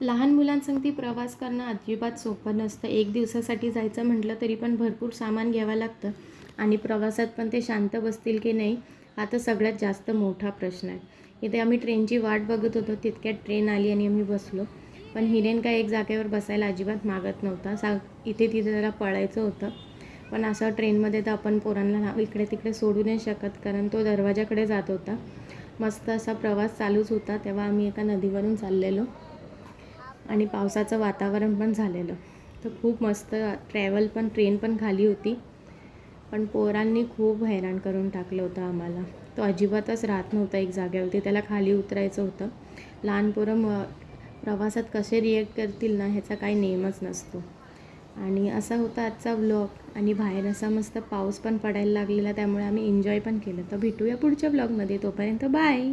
लहान मुलांसंगती प्रवास करणं अजिबात सोपं नसतं. एक दिवसासाठी जायचं म्हटलं तरी पण भरपूर सामान घ्यावं लागतं आणि प्रवासात पण ते शांत बसतील की नाही हा तर सगळ्यात जास्त मोठा प्रश्न आहे. इथे आम्ही ट्रेनची वाट बघत होतो, तितक्यात ट्रेन आली आणि आम्ही बसलो. पण हिरेन काय एक जागेवर बसायला अजिबात मागत नव्हता. इथे तिथे त्याला पळायचं होतं. पण असं ट्रेनमध्ये तर आपण पोरांना इकडे तिकडे सोडू नाही शकत, कारण तो दरवाजाकडे जात होता. मस्त असा प्रवास चालूच होता. तेव्हा आम्ही एका नदीवरून चाललेलो आणि पावसाचं वातावरण पण झालेलं. तर खूप मस्त ट्रॅव्हल पण, ट्रेन पण खाली होती. पण पोरांनी खूप हैराण करून टाकलं होतं आम्हाला. तो अजिबातच राहत नव्हता एक जागेवरती, त्याला खाली उतरायचं होतं. लहान पोरं प्रवासात कसे रिॲक्ट करतील ना ह्याचा काही नेमच नसतो. आणि असा होता आजचा व्लॉग. आणि बाहेर असा मस्त पाऊस पण पडायला लागलेला, त्यामुळे आम्ही एन्जॉय पण केलं. तर भेटूया पुढच्या व्लॉगमध्ये. तोपर्यंत बाय.